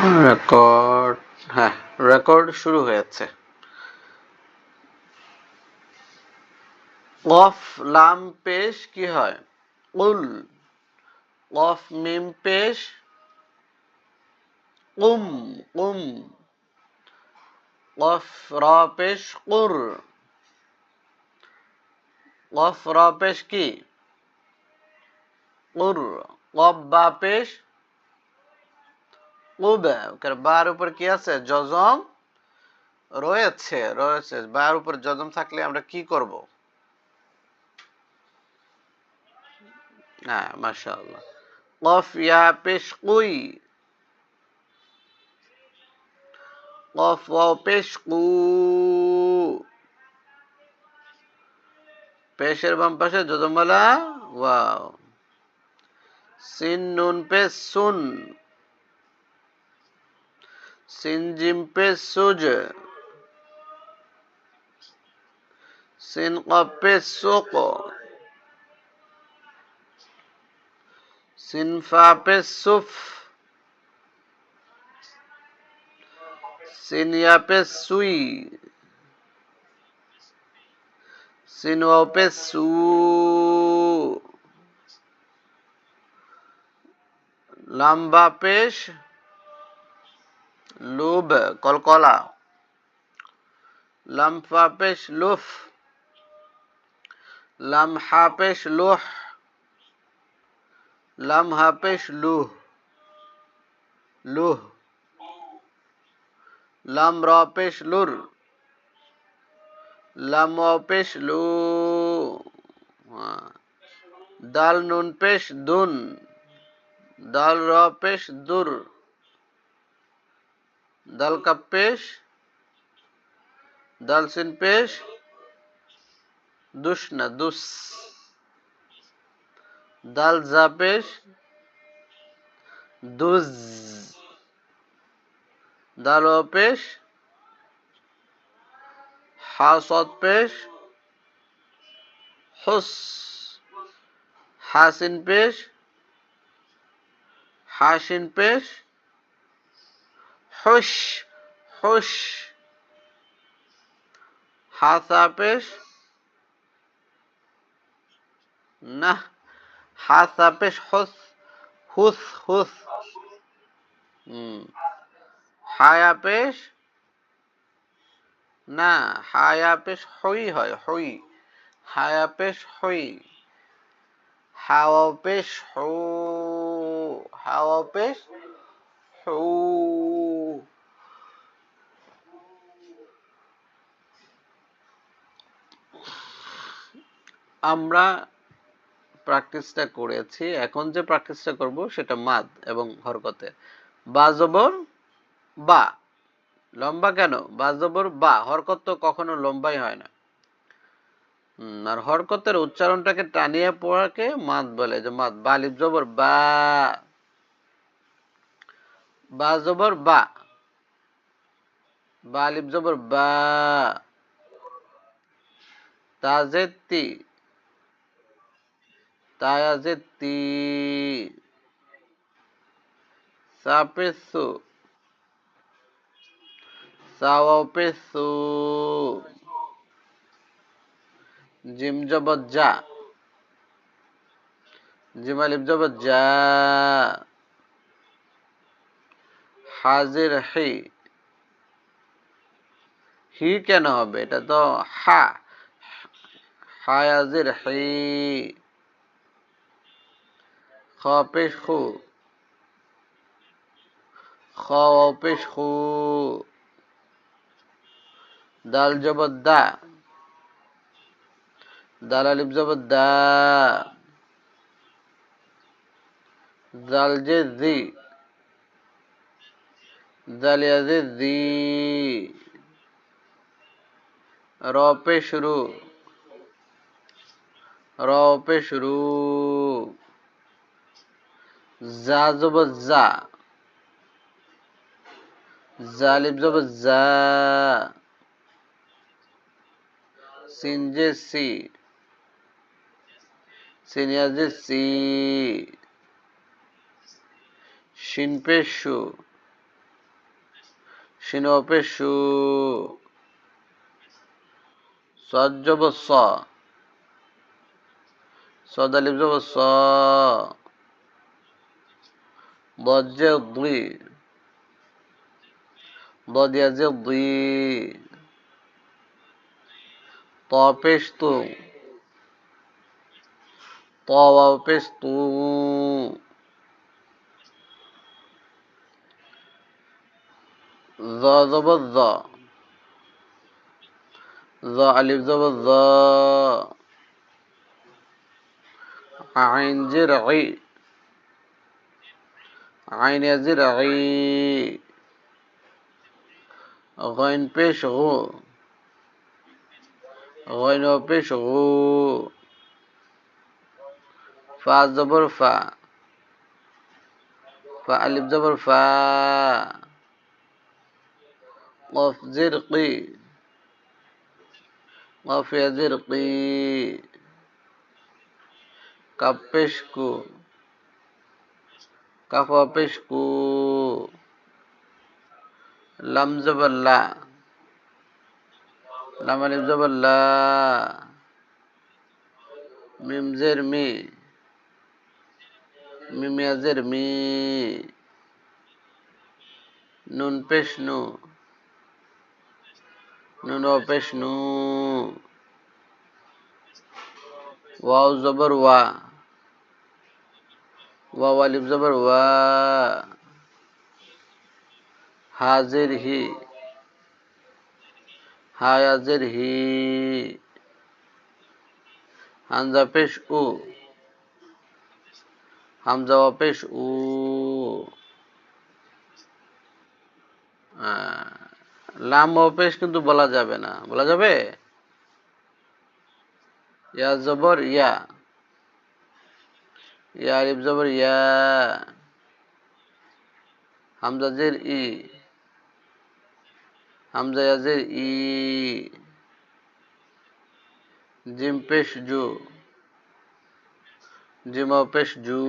Record, হ্যাঁ, record শুরু হয়েছে। কফ লাম পেশ কি হয়? উল। কফ মিম পেশ কুম কুম। কফ র পেশ কুর। কফ র পেশ কি? কুর। কফ বা পেশ কুব। বার উপর কি আছে? জজম রয়েছে রয়েছে। বার উপর জজম থাকলে আমরা কি করব? হ্যাঁ, মাশাআল্লাহ। কফ ইয়া পেশ কুই। কফ ওয়াও পেশ কু। পেশের বাম পাশে যজমওয়ালা ওয়াও। সিন নুন পেশ সুন। সিন জিম পেশ সুজ। সিন কফ পেশ সুক। সিন ফা পেশ সুফ। সিন ইয়া পেশ সুই। সিন ওয়াও পেশ সু। লাম্বা পেশ লুব, কলকলা। লামফা পেশ লুফ। লামহা পেশ লুহ। লামহা পেশ লুহ লুহ। লাম র পেশ লুর। লাম ওয়াও পেশ লু। দাল নুন পেশ দুন। দাল র পেশ দুর। দাল কাপ পেশ। দাল সিন পেশ দুস না দুস। দাল জা পেশ দুজ। দাল ওয়াও পেশ হা সদ পেশ হুস। হাসিন পেশ হাসিন পেশ হুস হুস। হাসা পেশ না। হাসা পেশ হুস হুস হুস। হায়া পেশ না। হায়া পেশ হই হয় হই। হায়া পেশ হই। হাওয়া পেশ হু। হাওয়া পেশ হু। আমরা প্র্যাকটিসটা করেছি, এখন যে প্র্যাকটিসটা করব সেটা মাদ এবং হরকতে। বা জবর বা, লম্বা কেন? বা জবর বা, হরকত তো কখনো লম্বাই হয় না। আর হরকতের উচ্চারণটাকে টানিয়ে পড়াকে মাদ বলে, যে মাদ। বা লিফ জবর বা। বা জবর বা। বা লিফ জবর বা। তাজে তি। তায়াজে তি। সাপে সু। সাওয়াও পে সু। জিম জবর যা। জিম আলিফ জবর যা। হাজির হি। হি কেন হবে? এটা তো হা। হায়াজির হি। খ পেশ খু। খ পেশ খু। দাল জবর দা। দাল আলিফ জবর দা। জাল জে জি। জালিয়া জে জি। র পেশ রু। র পেশ রু। জা জবর জা। জালিব জবর জা। সিন জে সি। সিনিয়া জে সি। শিন পেশ শু। শিন পেশ সু, সদ জবর স, সদ আলিফ জবর স, ضاد জের দুই, ضاد ইয়া জের দুই, ত পেশ তু, ত ওয়াও পেশ তু, য জবর য, য আলিফ জবর য, আইন জের ই, আইন ইয়া জের ই, গইন পেশ গু, গইন ওয়াও পেশ গু, ফা জবর ফা, ফা আলিফ জবর ফা, কফ জের কি, কফ ইয়া জের কি, কাপ পেশ কু, কাফ ওয়াও পেশ কু, লাম জবর লা, লাম আলিফ জবর লা, মিম জের মি, মিম ইয়া জের মি, নুন পেশ নু, নুন ওয়াও পেশ নু, ওয়াও জবর ওয়া, ওয়াও আলিফ জবর ওয়া, হা জের হি, হা ইয়া জের হি, হামজা পেশ উ, হামজা ওয়া পেশ উ, লাম ওয়া পেশ কিন্তু বলা যাবে না, বলা যাবে? ইয়া জবর ইয়া, ইয়া আলিফ জবর ইয়া, হামজা জের ই, হামজা ইয়া জের ই, জিম পেশ জু, জিম ওয়াও পেশ জু,